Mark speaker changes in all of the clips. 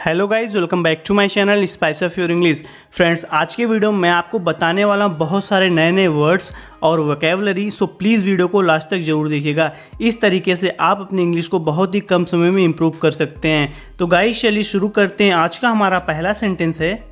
Speaker 1: Hello guys, welcome back to my channel spice of your English. Friends, आज के video में मैं आपको बताने वाला हूँ बहुत सारे नए नए वर्ड्स और वोकैबुलरी। सो प्लीज़ वीडियो को लास्ट तक जरूर देखिएगा। इस तरीके से आप अपनी इंग्लिश को बहुत ही कम समय में इम्प्रूव कर सकते हैं। तो गाइज चलिए शुरू करते हैं। आज का हमारा पहला सेंटेंस है,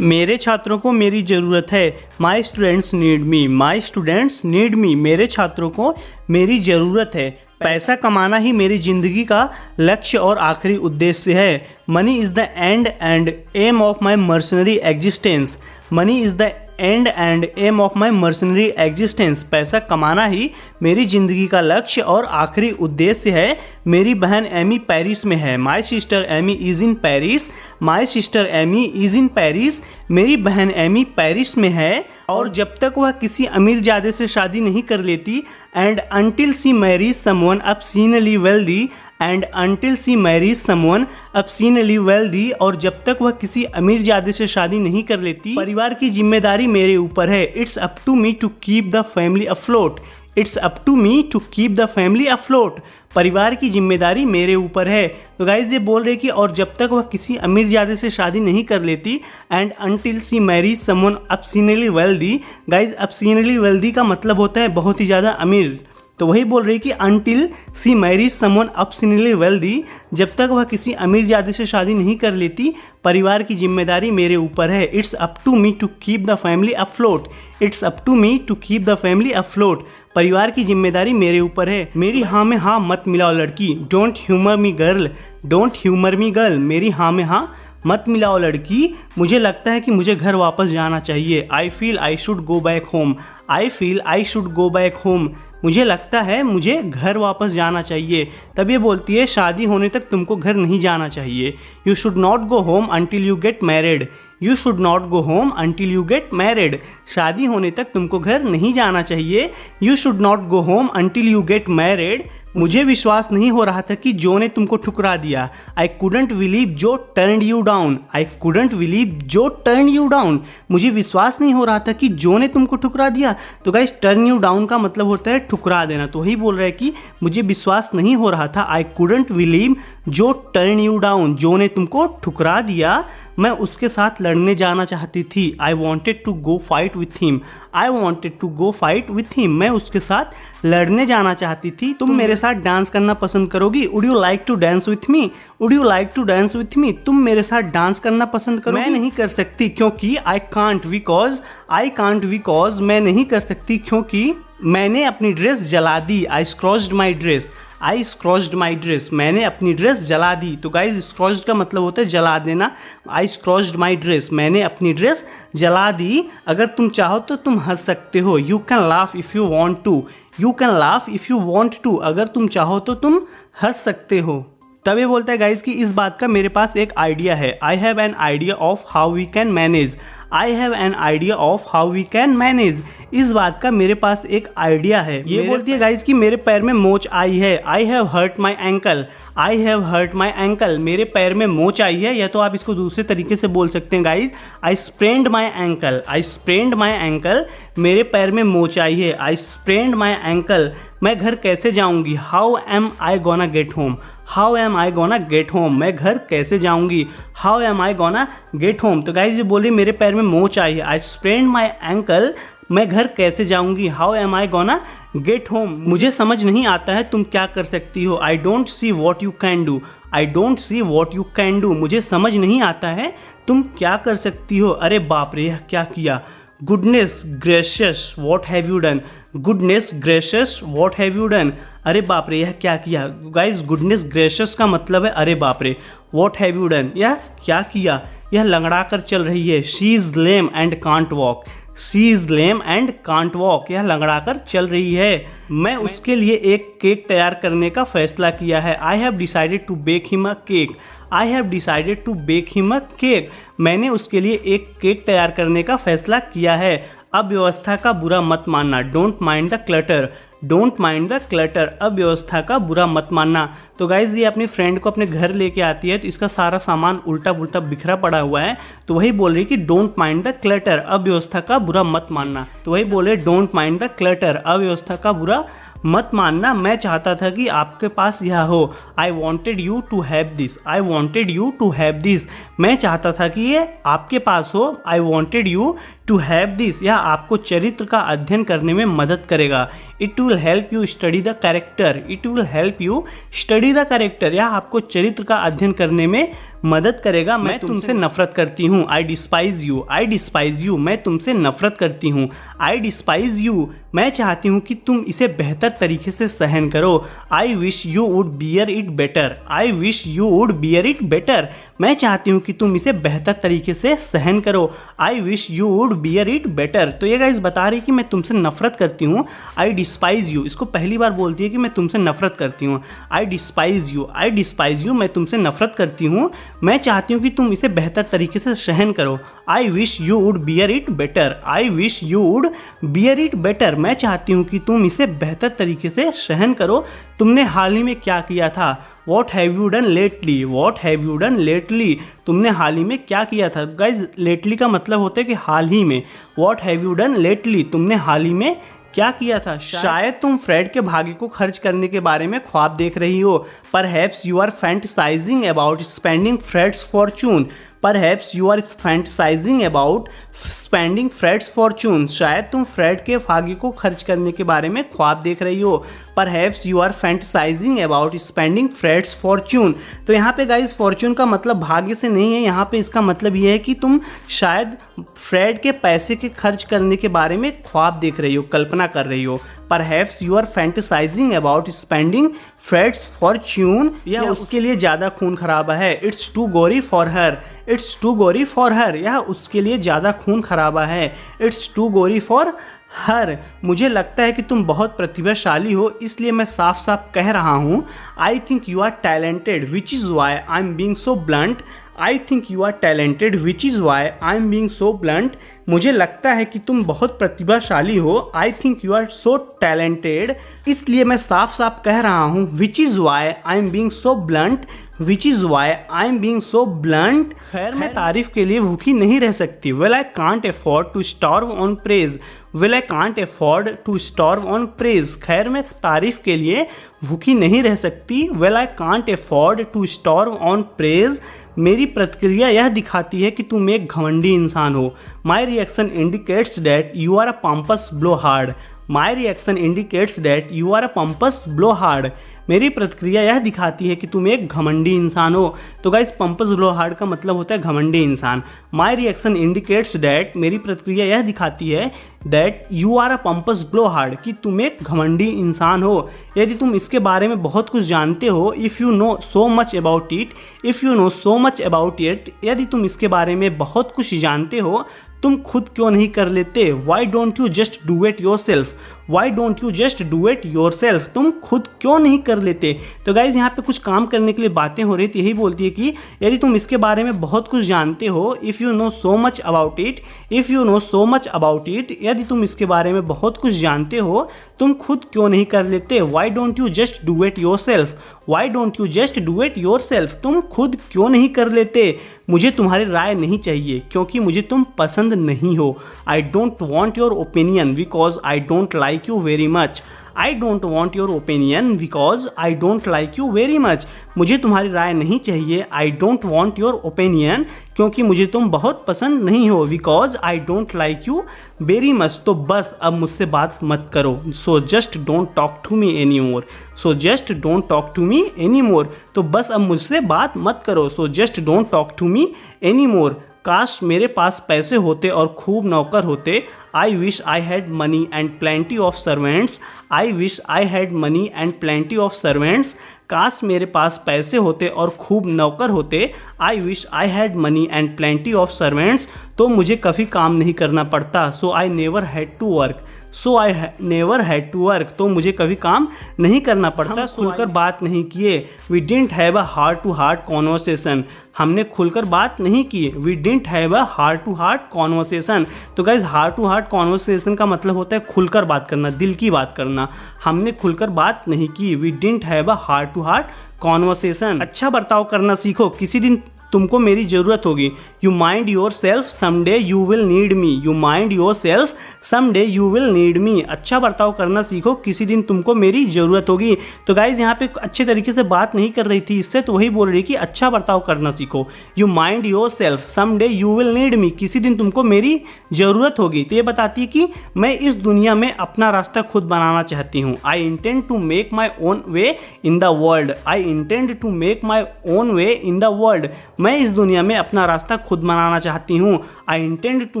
Speaker 1: मेरे छात्रों को मेरी ज़रूरत है। My students need me. My students need me. मेरे छात्रों को मेरी ज़रूरत है। पैसा कमाना ही मेरी ज़िंदगी का लक्ष्य और आखिरी उद्देश्य है। Money is the end aim of my mercenary existence. Money is the end aim of my mercenary existence. पैसा कमाना ही मेरी ज़िंदगी का लक्ष्य और आखिरी उद्देश्य है। मेरी बहन एमी पेरिस में है। My sister Amy is in Paris. My sister Amy is in Paris. मेरी बहन एमी पेरिस में है। और जब तक वह किसी अमीरजादे से शादी नहीं कर लेती, and until she marries someone obscenely wealthy, and until she marries someone obscenely wealthy, और जब तक वह किसी अमीरजादे से शादी नहीं कर लेती, परिवार की जिम्मेदारी मेरे ऊपर है। It's up to me to keep the family afloat. It's up to me to keep the family afloat. परिवार की जिम्मेदारी मेरे ऊपर है। तो गाइज ये बोल रहे कि और जब तक वह किसी अमीरजादे से शादी नहीं कर लेती, and until she marries someone obscenely wealthy। Guys obscenely wealthy का मतलब होता है बहुत ही ज़्यादा अमीर। तो वही बोल रही कि अनटिल सी मैरिज समवन obscenely wealthy, जब तक वह किसी अमीरजादे से शादी नहीं कर लेती, परिवार की जिम्मेदारी मेरे ऊपर है। It's up to me to keep the family afloat. It's up to me to keep the family afloat. परिवार की जिम्मेदारी मेरे ऊपर है। मेरी हाँ में हाँ मत मिलाओ लड़की। Don't humour me girl. Don't humour me girl. मेरी हाँ में हाँ मत मिलाओ लड़की। मुझे लगता है कि मुझे घर वापस जाना चाहिए। I feel I should go back home. I feel I should go back home. मुझे लगता है मुझे घर वापस जाना चाहिए। तब ये बोलती है शादी होने तक तुमको घर नहीं जाना चाहिए। You should not go home until you get married. You should not go home until you get married. शादी होने तक तुमको घर नहीं जाना चाहिए। You should not go home until you get married. मुझे विश्वास नहीं हो रहा था कि जो ने तुमको ठुकरा दिया। आई कुडंट बिलीव जो turned you down. I couldn't believe जो टर्न्ड यू डाउन। मुझे विश्वास नहीं हो रहा था कि जो ने तुमको ठुकरा दिया। तो गाइस टर्न यू डाउन का मतलब होता है ठुकरा देना। तो वही बोल रहा है कि मुझे विश्वास नहीं हो रहा था। आई कुडंट बिलीव जो टर्न यू डाउन। जो ने तुमको ठुकरा दिया। मैं उसके साथ लड़ने जाना चाहती थी। I wanted to go fight with him. I wanted to go fight with him. मैं उसके साथ लड़ने जाना चाहती थी। तुम मेरे साथ डांस करना पसंद करोगी। Would you like to dance with me. Would you like to dance with me. तुम मेरे साथ डांस करना पसंद करोगी। मैं नहीं कर सकती क्योंकि I can't because. I can't because मैं नहीं कर सकती क्योंकि मैंने अपनी ड्रेस जला दी। आई स्क्रॉच्ड my dress. I स्क्रॉच्ड my dress. मैंने अपनी ड्रेस जला दी। तो गाइज स्क्रॉच्ड का मतलब होता है जला देना। आई स्क्रॉच्ड माई ड्रेस। मैंने अपनी ड्रेस जला दी। अगर तुम चाहो तो तुम हंस सकते हो। You can laugh if you want to. You can laugh if you want to. अगर तुम चाहो तो तुम हंस सकते हो। तब ये बोलता है गाइज कि इस बात का मेरे पास एक आइडिया है। I have an idea of how we can manage. I have an idea of how we can manage. इस बात का मेरे पास एक आइडिया है। ये बोलती है गाइज कि मेरे पैर में मोच आई है। I have hurt my ankle. I have hurt my ankle. मेरे पैर में मोच आई है। या तो आप इसको दूसरे तरीके से बोल सकते हैं गाइज, आई स्प्रेन्ड माई एंकल। आई स्प्रेन्ड माई एंकल। मेरे पैर में मोच आई है। आई स्प्रेन्ड माई एंकल। मैं घर कैसे जाऊंगी। How am I gonna get home. How am I gonna get home. मैं घर कैसे जाऊंगी। How am I gonna get home. तो गाइज ये बोली मेरे पैर में मोच आई है। आई स्प्रेन्ड माई एंकल। मैं घर कैसे जाऊंगी। How am I gonna get home. मुझे समझ नहीं आता है तुम क्या कर सकती हो। I don't see what you can do. I don't see what you can do. मुझे समझ नहीं आता है तुम क्या कर सकती हो। अरे बाप रे, यह क्या किया। Goodness gracious what have you done. Goodness gracious what have you done. अरे बाप रे, यह क्या किया। गाइज गुडनेस ग्रेशियस का मतलब है अरे बाप रे। वॉट हैव यू डन, यह क्या किया। यह लंगड़ा कर चल रही है। She is lame and can't walk. She is lame and can't walk. यह लंगड़ा कर चल रही है। मैं उसके लिए एक केक तैयार करने का फैसला किया है। I have decided to bake him a cake. I have decided to bake him a cake. मैंने उसके लिए एक केक तैयार करने का फैसला किया है। अव्यवस्था का बुरा मत मानना। Don't mind the clutter. Don't mind the clutter. अव्यवस्था का बुरा मत मानना। तो गाइज ये अपनी फ्रेंड को अपने घर लेके आती है तो इसका सारा सामान उल्टा पुल्टा बिखरा पड़ा हुआ है। तो वही बोल रही कि डोंट माइंड द क्लटर। अव्यवस्था का बुरा मत मानना। तो वही बोले डोंट माइंड द क्लटर। अव्यवस्था का बुरा मत मानना, मैं चाहता था कि आपके पास यह हो। I wanted you to have this, I wanted you to have this, मैं चाहता था कि ये आपके पास हो। I wanted you to have this, यह आपको चरित्र का अध्ययन करने में मदद करेगा। It will help you study the character, it will help you study the character, यह आपको चरित्र का अध्ययन करने में मदद करेगा। मैं तुमसे नफरत करती हूँ। I despise you, I despise you, मैं तुमसे नफरत करती हूँ। आई डिस्पाइज यू, मैं चाहती हूँ कि तुम इसे बेहतर तरीके से सहन करो। I wish you would bear it better, I wish you would bear it better, मैं चाहती हूँ कि तुम इसे बेहतर तरीके से सहन करो। I wish you would bear it better, तो ये गाइस बता रही कि मैं तुमसे नफरत करती हूँ। आई डिस्पाइज यू, इसको पहली बार बोलती है कि मैं तुमसे नफरत करती हूँ। I despise you, I despise you, मैं तुमसे नफरत करती हूँ। मैं चाहती हूँ कि तुम इसे बेहतर तरीके से सहन करो। I wish you would bear it better, I wish you would bear it better, मैं चाहती हूँ कि तुम इसे बेहतर तरीके से सहन करो। तुमने हाल ही में क्या किया था? What have you done lately, what have you done lately, तुमने हाल ही में क्या किया था? गाइज लेटली का मतलब होता है कि हाल ही में। What have you done lately, तुमने हाल ही में क्या किया था? शायद तुम फ्रेड के भाग्य को खर्च करने के बारे में ख्वाब देख रही हो। Perhaps you are fantasising about spending Fred's fortune, perhaps you are fantasising about spending Fred's fortune, शायद तुम फ्रेड के भाग्य को खर्च करने के बारे में ख्वाब देख रही हो। Perhaps you are fantasising about spending Fred's fortune, तो यहाँ पे गाइस फॉर्चून का मतलब भाग्य से नहीं है, यहाँ पे इसका मतलब ये है कि तुम शायद फ्रेड के पैसे के खर्च करने के बारे में ख्वाब देख रही हो, कल्पना कर रही हो। Perhaps you are fantasising about spending Fred's fortune, यह उसके लिए ज़्यादा खून खराबा है। It's too gory for her, it's too gory for her, यह उसके लिए ज़्यादा खून खराबा है। It's too gory for her, मुझे लगता है कि तुम बहुत प्रतिभाशाली हो, इसलिए मैं साफ साफ कह रहा हूँ। I think you are talented which is why I am being so blunt, I think you are talented which is why I am being so blunt, मुझे लगता है कि तुम बहुत प्रतिभाशाली हो। I think you are so talented, इसलिए मैं साफ साफ कह रहा हूँ। Which is why I am being so blunt, which is why I am being so blunt, खैर मैं तारीफ के लिए भूखी नहीं रह सकती। Well I can't afford to starve on praise, well I can't afford to starve on praise, खैर मैं तारीफ के लिए भूखी नहीं रह सकती। Well I can't afford to starve on praise, मेरी प्रतिक्रिया यह दिखाती है कि तुम एक घमंडी इंसान हो। My reaction indicates that you are a pompous blowhard, my reaction indicates that you are a pompous blowhard, मेरी प्रतिक्रिया यह दिखाती है कि तुम एक घमंडी इंसान हो। तो गाइस पंपस ब्लो हार्ड का मतलब होता है घमंडी इंसान। माई रिएक्शन इंडिकेट्स दैट, मेरी प्रतिक्रिया यह दिखाती है that you are a pompous blowhard, कि तुम एक घमंडी इंसान हो। यदि तुम इसके बारे में बहुत कुछ जानते हो, if you know so much about it, if you know so much about it, यदि तुम इसके बारे में बहुत कुछ जानते हो, तुम खुद क्यों नहीं कर लेते? Why don't you just do it your self, why don't you just do it your self, तुम खुद क्यों नहीं कर लेते? तो गाइज यहाँ पे कुछ काम करने के लिए बातें हो रही थी, यही बोलती है कि यदि तुम इसके बारे में बहुत कुछ जानते हो, if you know so much about it, if you know so much about it, यदि तुम इसके बारे में बहुत कुछ जानते हो, तुम खुद क्यों नहीं कर लेते? Why don't you just do it your self, why don't you just do it your self, तुम खुद क्यों नहीं कर लेते? मुझे तुम्हारी राय नहीं चाहिए क्योंकि मुझे तुम पसंद नहीं हो। I don't want your opinion because I don't like you very much, I don't want your opinion because I don't like you very much, मुझे तुम्हारी राय नहीं चाहिए। I don't want your opinion, क्योंकि मुझे तुम बहुत पसंद नहीं हो। Because I don't like you very much, तो बस अब मुझसे बात मत करो। So just don't talk to me any more, so just don't talk to me any more, तो बस अब मुझसे बात मत करो। So just don't talk to me any more, काश मेरे पास पैसे होते और खूब नौकर होते। I wish I had money and plenty of servants, I wish I had money and plenty of servants, काश मेरे पास पैसे होते और खूब नौकर होते। I wish I had money and plenty of servants, तो मुझे कभी काम नहीं करना पड़ता। So I never had to work, so I never had to work, तो मुझे कभी काम नहीं करना पड़ता। खुलकर बात नहीं किए। We didn't have a heart to heart conversation, हमने खुलकर बात नहीं की। We didn't have a heart to heart conversation, तो guys heart to heart conversation का मतलब होता है खुलकर बात करना, दिल की बात करना। हमने खुलकर बात नहीं की। We didn't have a heart to heart conversation. अच्छा बर्ताव करना सीखो, किसी दिन तुमको मेरी जरूरत होगी। You mind your self someday you will need me. You mind your self someday you will need me. अच्छा बर्ताव करना सीखो, किसी दिन तुमको मेरी जरूरत होगी। तो गाइज यहाँ पे अच्छे तरीके से बात नहीं कर रही थी, इससे तो वही बोल रही कि अच्छा बर्ताव करना सीखो। You mind your self someday you will need me, किसी दिन तुमको मेरी जरूरत होगी। तो ये बताती है कि मैं इस दुनिया में अपना रास्ता खुद बनाना चाहती हूँ। I intend to make my own way in the world. I intend to make my own way in the world, मैं इस दुनिया में अपना रास्ता खुद बनाना चाहती हूँ। I intend to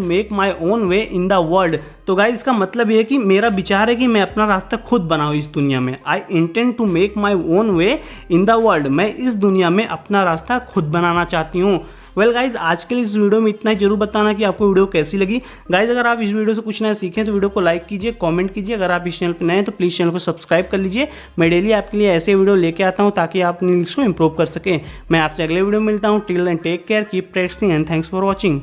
Speaker 1: make my own way in the world. तो गाइस इसका मतलब ये है कि मेरा विचार है कि मैं अपना रास्ता खुद बनाऊँ इस दुनिया में। I intend to make my own way in the world, मैं इस दुनिया में अपना रास्ता खुद बनाना चाहती हूँ। वेल गाइज आज के लिए इस वीडियो में इतना ही। जरूर बताना कि आपको वीडियो कैसी लगी। गाइज अगर आप इस वीडियो से कुछ नया सीखें तो वीडियो को लाइक कीजिए, कमेंट कीजिए। अगर आप इस चैनल पर नए हैं तो प्लीज़ चैनल को सब्सक्राइब कर लीजिए। मैं डेली आपके लिए ऐसे वीडियो लेके आता हूँ ताकि आप अपनी इंग्लिश को इंप्रूव कर सकें। मैं आपसे अगले वीडियो में मिलता हूँ। Till then take care, keep practising and thanks for watching.